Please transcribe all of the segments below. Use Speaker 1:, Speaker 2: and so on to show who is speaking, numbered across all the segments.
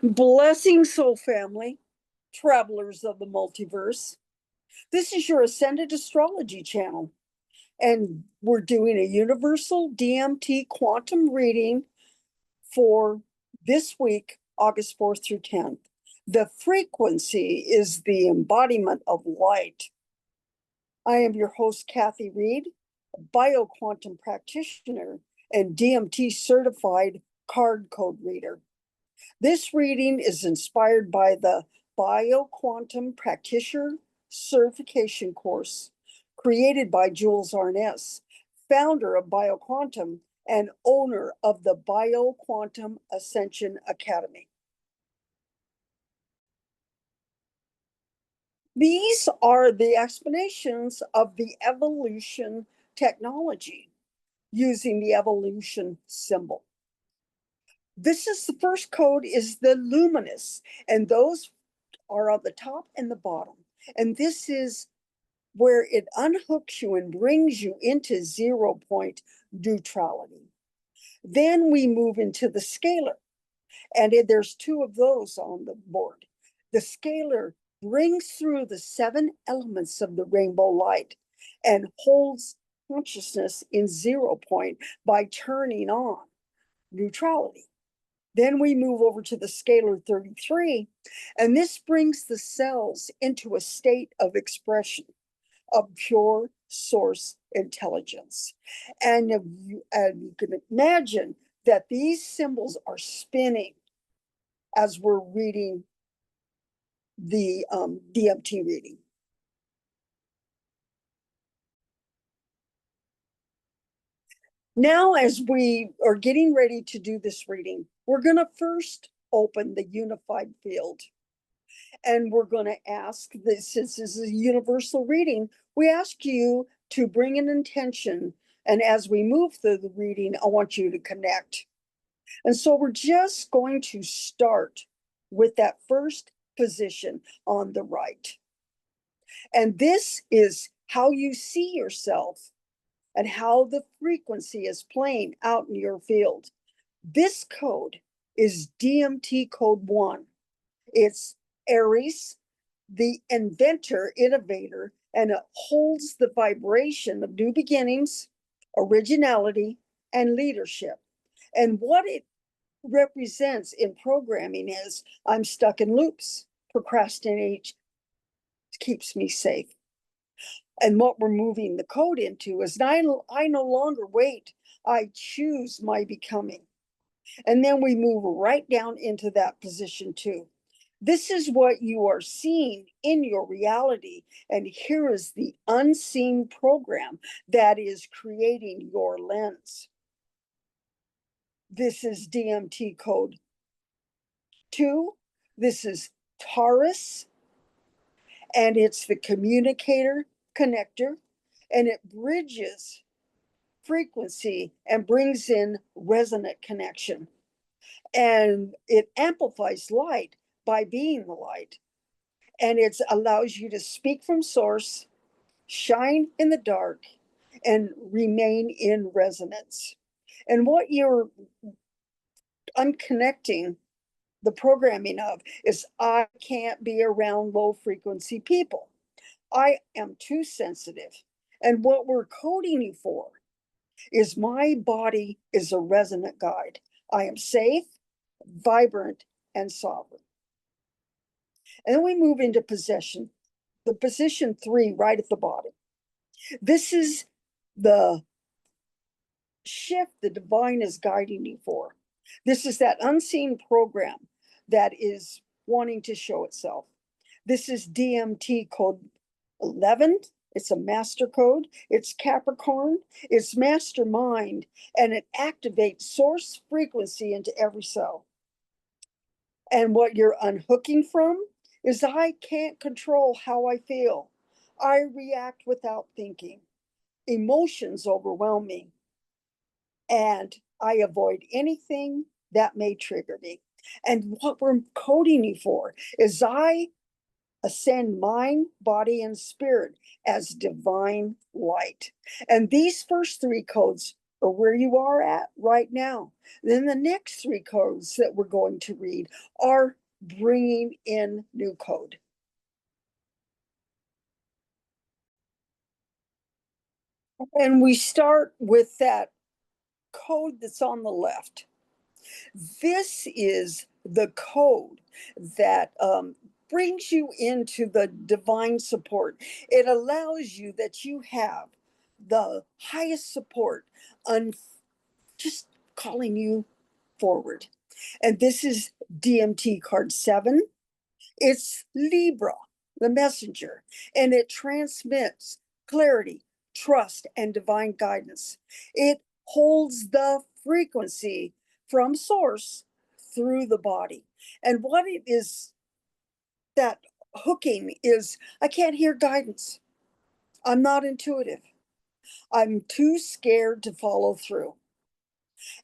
Speaker 1: Blessing soul family, travelers of the multiverse. This is your Ascended Astrology channel, and we're doing a universal DMT quantum reading for this week, August 4th through 10th. The frequency is the embodiment of light. I am your host, Kathy Reed, bioquantum practitioner and DMT certified card code reader. This reading is inspired by the Bioquantum Practitioner Certification course created by Jules Arness, founder of Bioquantum and owner of the Bioquantum Ascension Academy. These are the explanations of the evolution technology using the evolution symbol. This is the first code is the luminous, and those are on the top and the bottom. And this is where it unhooks you and brings you into 0 point neutrality. Then we move into the scalar, and there's two of those on the board. The scalar brings through the 7 elements of the rainbow light and holds consciousness in 0 point by turning on neutrality. Then we move over to the scalar 33, and this brings the cells into a state of expression of pure source intelligence. And you can imagine that these symbols are spinning as we're reading the DMT reading. Now, as we are getting ready to do this reading, we're going to first open the unified field. And we're going to ask this, since this is a universal reading, we ask you to bring an intention. And as we move through the reading, I want you to connect. And so we're just going to start with that first position on the right. And this is how you see yourself and how the frequency is playing out in your field. This code is DMT code 1. It's Aries, the inventor, innovator, and it holds the vibration of new beginnings, originality, and leadership. And what it represents in programming is I'm stuck in loops. Procrastinate keeps me safe. And what we're moving the code into is I no longer wait. I choose my becoming. And then we move right down into that position 2. This is what you are seeing in your reality. And here is the unseen program that is creating your lens. This is DMT code 2. This is Taurus. And it's the communicator connector. And it bridges frequency and brings in resonant connection. And it amplifies light by being the light. And it allows you to speak from source, shine in the dark, and remain in resonance. And what you're unconnecting the programming of is I can't be around low frequency people. I am too sensitive. And what we're coding you for is my body is a resonant guide. I am safe, vibrant, and sovereign. And then we move into possession, the position 3 right at the bottom. This is the shift the divine is guiding you for. This is that unseen program that is wanting to show itself. This is DMT code 11. It's a master code. It's Capricorn. It's mastermind, and it activates source frequency into every cell. And what you're unhooking from is I can't control how I feel. I react without thinking. Emotions overwhelm me. And I avoid anything that may trigger me. And what we're coding you for is I ascend mind, body, and spirit as divine light. And these first 3 codes or where you are at right now. Then the next three codes that we're going to read are bringing in new code. And we start with that code that's on the left. This is the code that brings you into the divine support. It allows you that you have the highest support on just calling you forward. And this is DMT card 7. It's Libra, the messenger, and it transmits clarity, trust, and divine guidance. It holds the frequency from source through the body. And what it is, that hooking is, I can't hear guidance. I'm not intuitive. I'm too scared to follow through.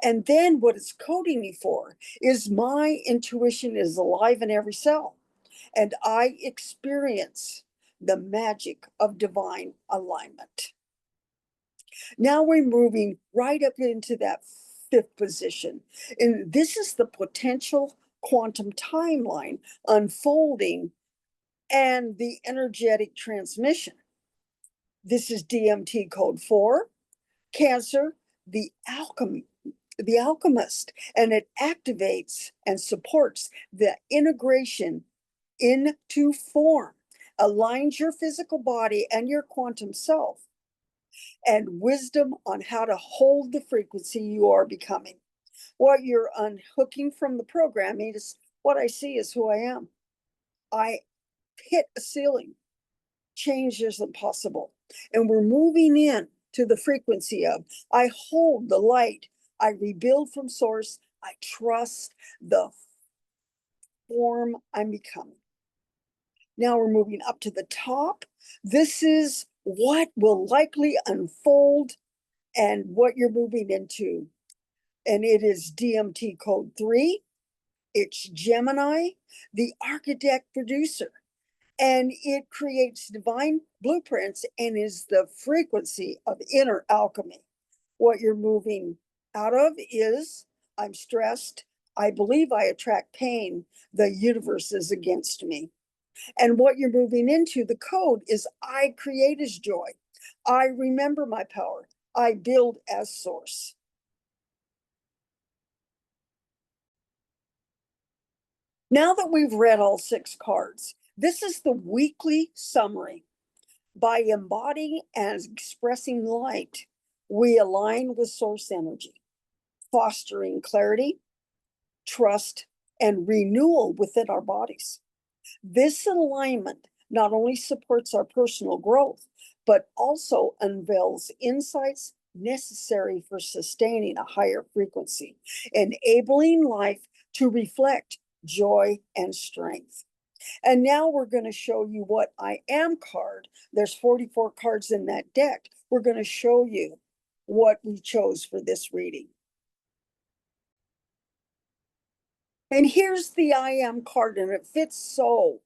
Speaker 1: And then what it's coding me for is my intuition is alive in every cell, and I experience the magic of divine alignment. Now we're moving right up into that 5th position. And this is the potential quantum timeline unfolding and the energetic transmission. This is DMT code 4, Cancer, the alchemist, and it activates and supports the integration into form, aligns your physical body and your quantum self, and wisdom on how to hold the frequency you are becoming. What you're unhooking from the programming is what I see is who I am. I hit a ceiling. Change isn't possible. And we're moving in to the frequency of I hold the light. I rebuild from source. I trust the form I'm becoming. Now we're moving up to the top. This is what will likely unfold and what you're moving into. And it is DMT code 3. It's Gemini, the architect producer. And it creates divine blueprints and is the frequency of inner alchemy. What you're moving out of is I'm stressed. I believe I attract pain. The universe is against me. And what you're moving into, the code is I create as joy. I remember my power. I build as source. Now that we've read all 6 cards, this is the weekly summary. By embodying and expressing light, we align with source energy, fostering clarity, trust, and renewal within our bodies. This alignment not only supports our personal growth, but also unveils insights necessary for sustaining a higher frequency, enabling life to reflect joy and strength. And now we're going to show you what I am card. There's 44 cards in that deck. We're going to show you what we chose for this reading. And here's the I am card, and it fits so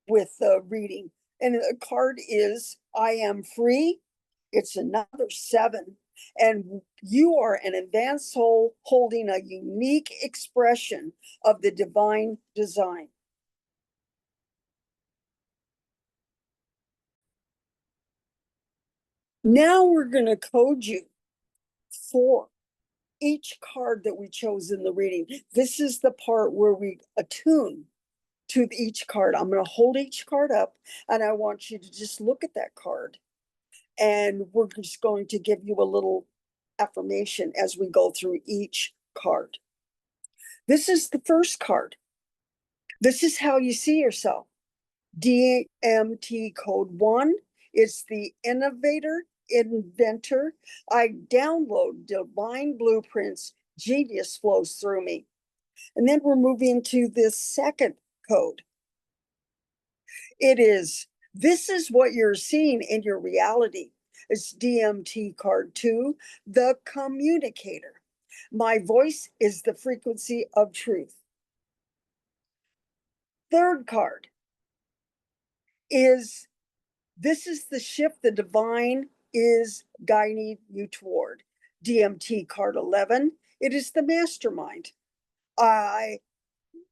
Speaker 1: with the reading. And the card is I am free. It's another 7. And you are an advanced soul holding a unique expression of the divine design. Now we're going to code you for each card that we chose in the reading. This is the part where we attune to each card. I'm going to hold each card up, and I want you to just look at that card. And we're just going to give you a little affirmation as we go through each card. This is the first card. This is how you see yourself. DMT code 1. It's the innovator, inventor. I download divine blueprints. Genius flows through me. And then we're moving to this second code. This is what you're seeing in your reality. It's DMT card 2, the communicator. My voice is the frequency of truth. Third card is this is the shift the divine is guiding you toward. DMT card 11, it is the mastermind. I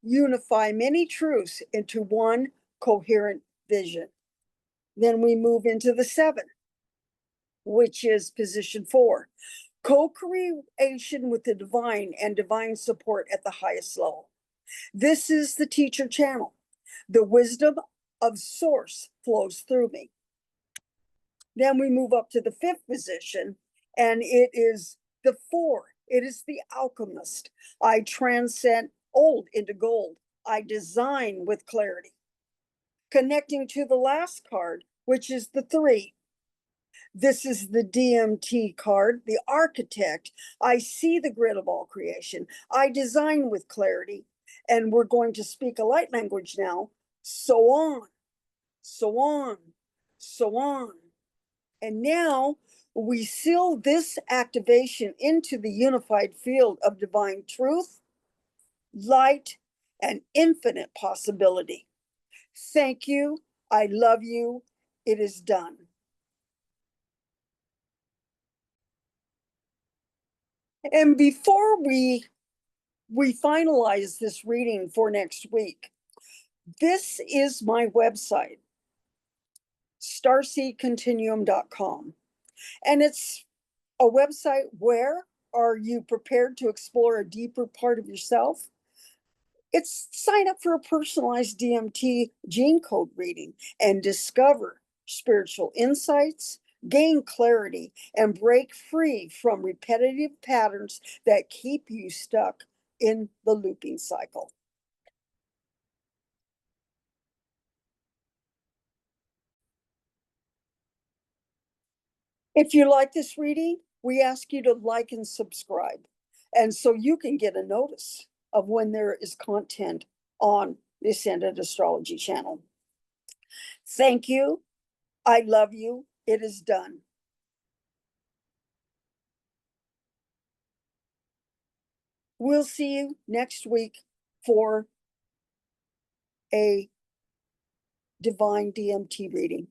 Speaker 1: unify many truths into one coherent vision. Then we move into the 7, which is position 4, co-creation with the divine and divine support at the highest level. This is the teacher channel. The wisdom of source flows through me. Then we move up to the 5th position, and it is the 4. It is the alchemist. I transcend old into gold. I design with clarity. Connecting to the last card, which is the 3. This is the DMT card, the architect. I see the grid of all creation. I design with clarity. And we're going to speak a light language now. So on, so on, so on. And now we seal this activation into the unified field of divine truth, light, and infinite possibility. Thank you. I love you. It is done. And before we finalize this reading for next week, this is my website, starseedcontinuum.com. And it's a website where are you prepared to explore a deeper part of yourself? It's sign up for a personalized DMT gene code reading and discover spiritual insights, gain clarity, and break free from repetitive patterns that keep you stuck in the looping cycle. If you like this reading, we ask you to like and subscribe, and so you can get a notice of when there is content on the Ascended Astrology channel. Thank you. I love you. It is done. We'll see you next week for a divine DMT reading.